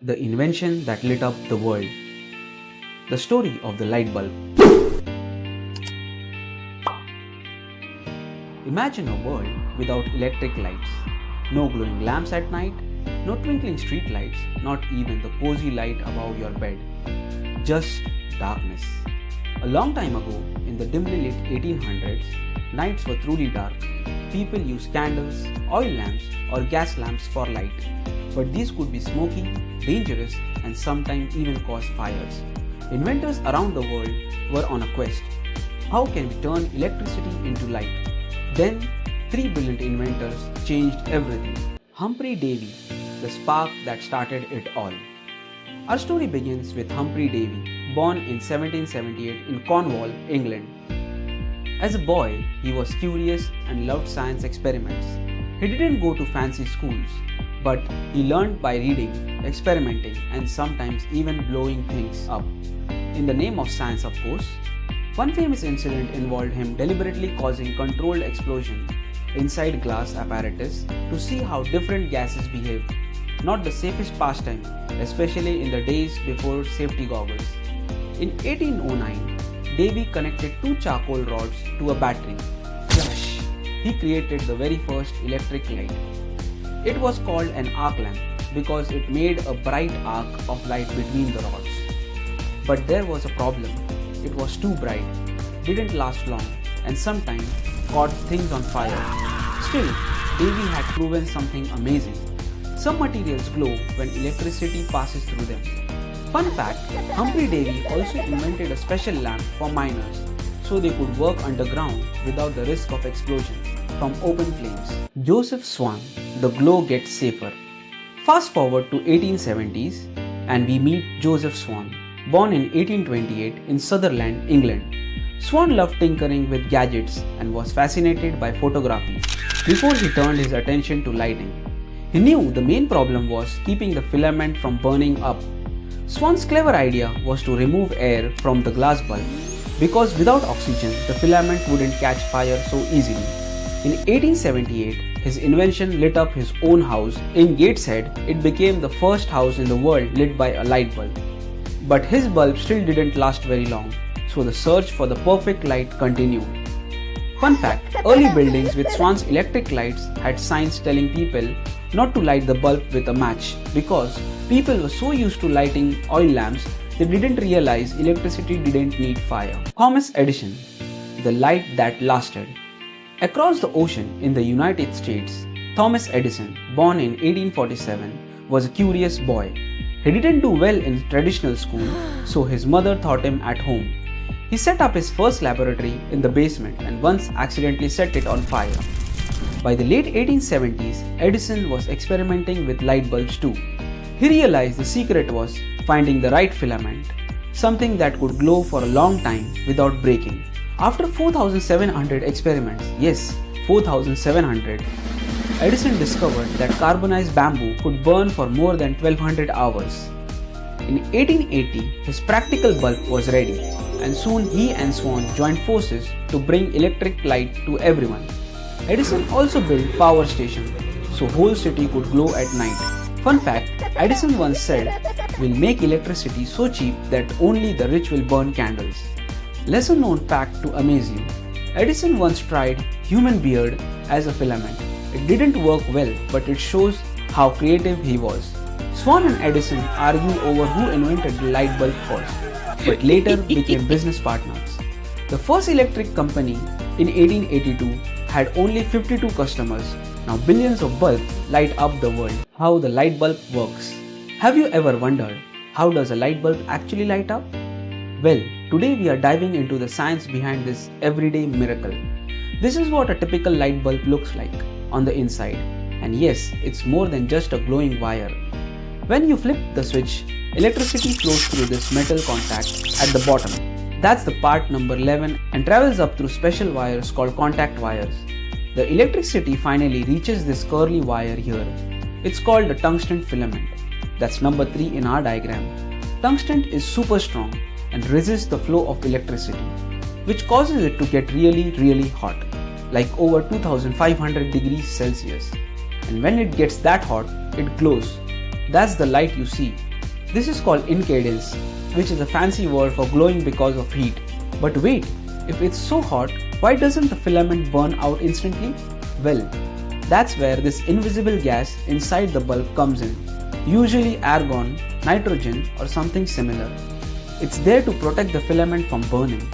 the invention that lit up the world. The story of the light bulb. Imagine a world without electric lights. No glowing lamps at night, no twinkling street lights, not even the cozy light above your bed. Just darkness. A long time ago, in the dimly lit 1800s, nights were truly dark. People used candles, oil lamps, or gas lamps for light. But these could be smoky, dangerous, and sometimes even cause fires. Inventors around the world were on a quest. How can we turn electricity into light? Then, three brilliant inventors changed everything. Humphry Davy, the spark that started it all. Our story begins with Humphry Davy, born in 1778 in Cornwall, England. As a boy, he was curious and loved science experiments. He didn't go to fancy schools, but he learned by reading, experimenting, and sometimes even blowing things up. In the name of science, of course. One famous incident involved him deliberately causing controlled explosion inside glass apparatus to see how different gases behave. Not the safest pastime, especially in the days before safety goggles. In 1809, Davy connected two charcoal rods to a battery. Flash! He created the very first electric light. It was called an arc lamp because it made a bright arc of light between the rods. But there was a problem. It was too bright, didn't last long, and sometimes caught things on fire. Still, Davy had proven something amazing. Some materials glow when electricity passes through them. Fun fact, Humphry Davy also invented a special lamp for miners so they could work underground without the risk of explosion from open flames. Joseph Swan, the glow gets safer. Fast forward to 1870s and we meet Joseph Swan, born in 1828 in Sutherland, England. Swan loved tinkering with gadgets and was fascinated by photography before he turned his attention to lighting. He knew the main problem was keeping the filament from burning up. Swan's clever idea was to remove air from the glass bulb because without oxygen the filament wouldn't catch fire so easily. In 1878, his invention lit up his own house in Gateshead. It became the first house in the world lit by a light bulb. But his bulb still didn't last very long, so the search for the perfect light continued. Fun fact, early buildings with Swan's electric lights had signs telling people not to light the bulb with a match because people were so used to lighting oil lamps they didn't realize electricity didn't need fire. Thomas Edison, the light that lasted. Across the ocean in the United States, Thomas Edison, born in 1847, was a curious boy. He didn't do well in traditional school, so his mother taught him at home. He set up his first laboratory in the basement and once accidentally set it on fire. By the late 1870s, Edison was experimenting with light bulbs too. He realized the secret was finding the right filament, something that could glow for a long time without breaking. After 4,700 experiments, yes, 4,700, Edison discovered that carbonized bamboo could burn for more than 1200 hours. In 1880, his practical bulb was ready, and soon he and Swan joined forces to bring electric light to everyone. Edison also built power stations, so whole city could glow at night. Fun fact, Edison once said, "We'll make electricity so cheap that only the rich will burn candles." Lesser known fact to amaze you. Edison once tried human beard as a filament. It didn't work well, but it shows how creative he was. Swan and Edison argue over who invented the light bulb first, but later became business partners. The first electric company in 1882 had only 52 customers. Now billions of bulbs light up the world. How the light bulb works. Have you ever wondered, how does a light bulb actually light up? Well, today we are diving into the science behind this everyday miracle. This is what a typical light bulb looks like on the inside. And yes, it's more than just a glowing wire. When you flip the switch, electricity flows through this metal contact at the bottom. That's the part number 11 and travels up through special wires called contact wires. The electricity finally reaches this curly wire here. It's called the tungsten filament. That's number 3 in our diagram. Tungsten is super strong and resists the flow of electricity, which causes it to get really hot, like over 2500 degrees Celsius. And when it gets that hot, it glows. That's the light you see. This is called incandescence, which is a fancy word for glowing because of heat. But wait, if it's so hot, why doesn't the filament burn out instantly? Well, that's where this invisible gas inside the bulb comes in, usually argon, nitrogen or something similar. It's there to protect the filament from burning.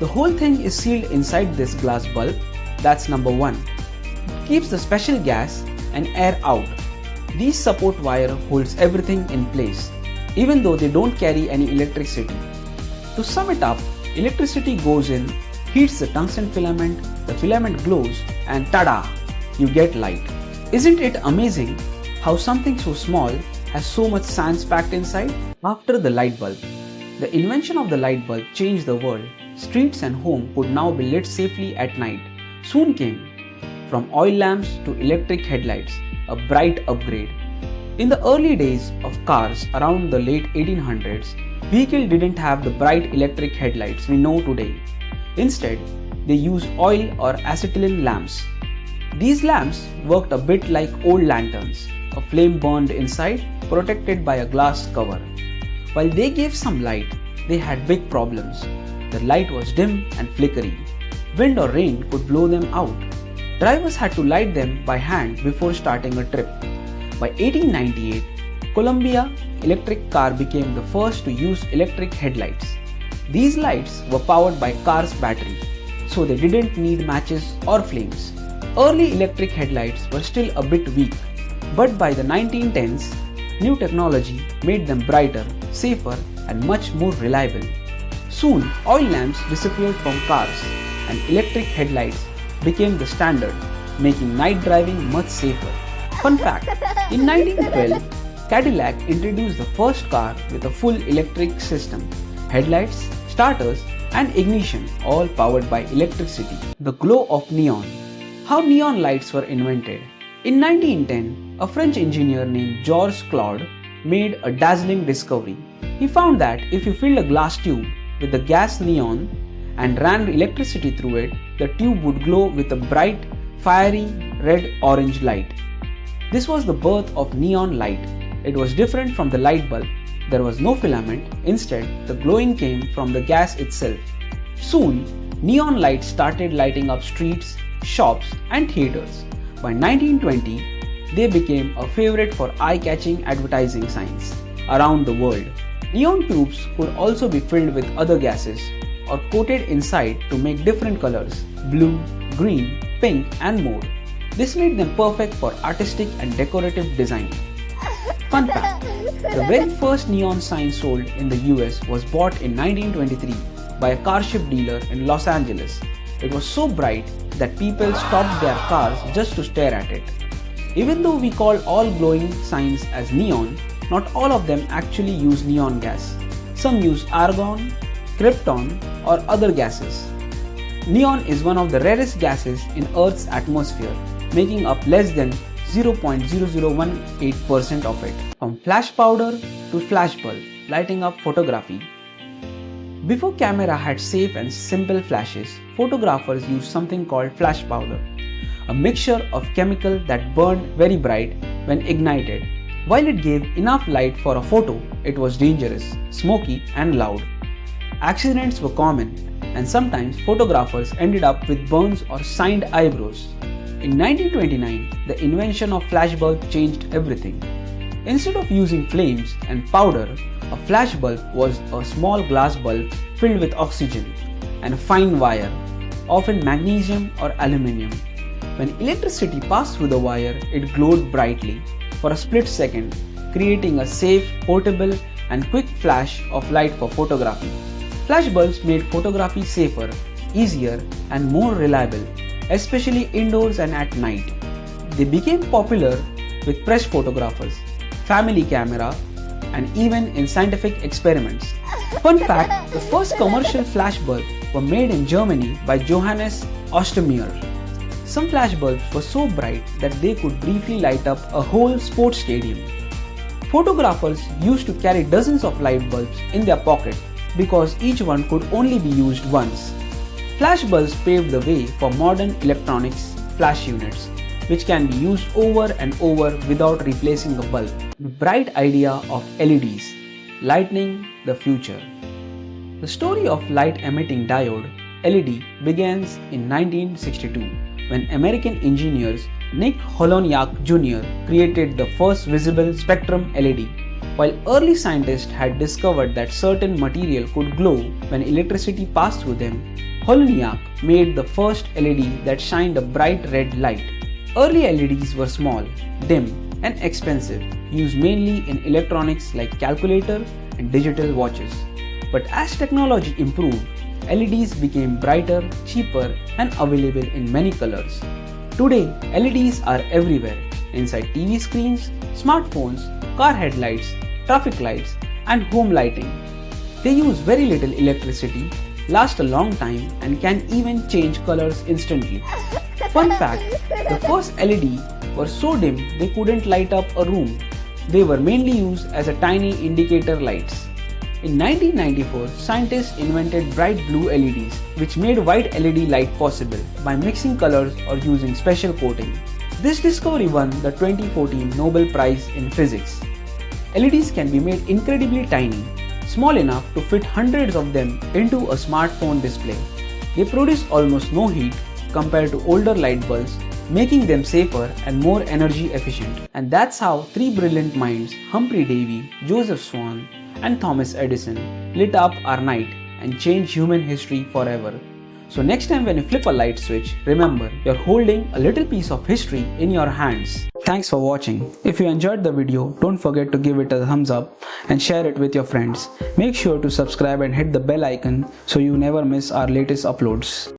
The whole thing is sealed inside this glass bulb. That's number 1. It keeps the special gas and air out. These support wire holds everything in place, even though they don't carry any electricity. To sum it up, electricity goes in, heats the tungsten filament, the filament glows, and tada! You get light. Isn't it amazing how something so small has so much science packed inside? After the light bulb, the invention of the light bulb changed the world. Streets and homes could now be lit safely at night. Soon came, from oil lamps to electric headlights, a bright upgrade. In the early days of cars around the late 1800s, vehicles didn't have the bright electric headlights we know today. Instead, they used oil or acetylene lamps. These lamps worked a bit like old lanterns. A flame burned inside, protected by a glass cover. While they gave some light, they had big problems. The light was dim and flickery. Wind or rain could blow them out. Drivers had to light them by hand before starting a trip. By 1898, Columbia electric car became the first to use electric headlights. These lights were powered by car's battery, so they didn't need matches or flames. Early electric headlights were still a bit weak, but by the 1910s, new technology made them brighter, safer, and much more reliable. Soon, oil lamps disappeared from cars and electric headlights became the standard, making night driving much safer. Fun fact, in 1912, Cadillac introduced the first car with a full electric system, headlights, starters, and ignition, all powered by electricity. The glow of neon. How neon lights were invented. In 1910, a French engineer named Georges Claude made a dazzling discovery. He found that if you filled a glass tube with the gas neon and ran electricity through it, the tube would glow with a bright, fiery red-orange light. This was the birth of neon light. It was different from the light bulb. There was no filament. Instead, the glowing came from the gas itself. Soon, neon lights started lighting up streets, shops, and theaters. By 1920, they became a favorite for eye-catching advertising signs around the world. Neon tubes could also be filled with other gases or coated inside to make different colors: blue, green, pink, and more. This made them perfect for artistic and decorative design. Fun fact, the very first neon sign sold in the US was bought in 1923 by a car ship dealer in Los Angeles. It was so bright that people stopped their cars just to stare at it. Even though we call all glowing signs as neon, not all of them actually use neon gas. Some use argon, krypton, or other gases. Neon is one of the rarest gases in Earth's atmosphere, making up less than 0.0018% of it. From flash powder to flashbulb, lighting up photography. Before camera had safe and simple flashes, photographers used something called flash powder, a mixture of chemical that burned very bright when ignited. While it gave enough light for a photo, it was dangerous, smoky, and loud. Accidents were common, and sometimes photographers ended up with burns or signed eyebrows. In 1929, the invention of flashbulb changed everything. Instead of using flames and powder, a flashbulb was a small glass bulb filled with oxygen and a fine wire, often magnesium or aluminium. When electricity passed through the wire, it glowed brightly for a split second, creating a safe, portable, and quick flash of light for photography. Flashbulbs made photography safer, easier, and more reliable, especially indoors and at night. They became popular with press photographers, family camera, and even in scientific experiments. Fun fact, the first commercial flashbulbs were made in Germany by Johannes Ostermeyer. Some flashbulbs were so bright that they could briefly light up a whole sports stadium. Photographers used to carry dozens of light bulbs in their pocket because each one could only be used once. Flashbulbs paved the way for modern electronics flash units, which can be used over and over without replacing the bulb. The bright idea of LEDs. Lightning the future. The story of light-emitting diode LED begins in 1962 when American engineers Nick Holonyak Jr. created the first visible spectrum LED. While early scientists had discovered that certain material could glow when electricity passed through them, Holonyak made the first LED that shined a bright red light. Early LEDs were small, dim, and expensive, used mainly in electronics like calculator and digital watches. But as technology improved, LEDs became brighter, cheaper, and available in many colors. Today, LEDs are everywhere, inside TV screens, smartphones, car headlights, traffic lights, and home lighting. They use very little electricity, last a long time, and can even change colors instantly. Fun fact, the first LED were so dim they couldn't light up a room. They were mainly used as a tiny indicator lights. In 1994, scientists invented bright blue LEDs, which made white LED light possible by mixing colors or using special coating. This discovery won the 2014 Nobel Prize in Physics. LEDs can be made incredibly tiny, small enough to fit hundreds of them into a smartphone display. They produce almost no heat compared to older light bulbs, making them safer and more energy efficient. And that's how three brilliant minds, Humphry Davy, Joseph Swan, and Thomas Edison, lit up our night and changed human history forever. So next time when you flip a light switch, remember you're holding a little piece of history in your hands. Thanks for watching. If you enjoyed the video, don't forget to give it a thumbs up and share it with your friends. Make sure to subscribe and hit the bell icon so you never miss our latest uploads.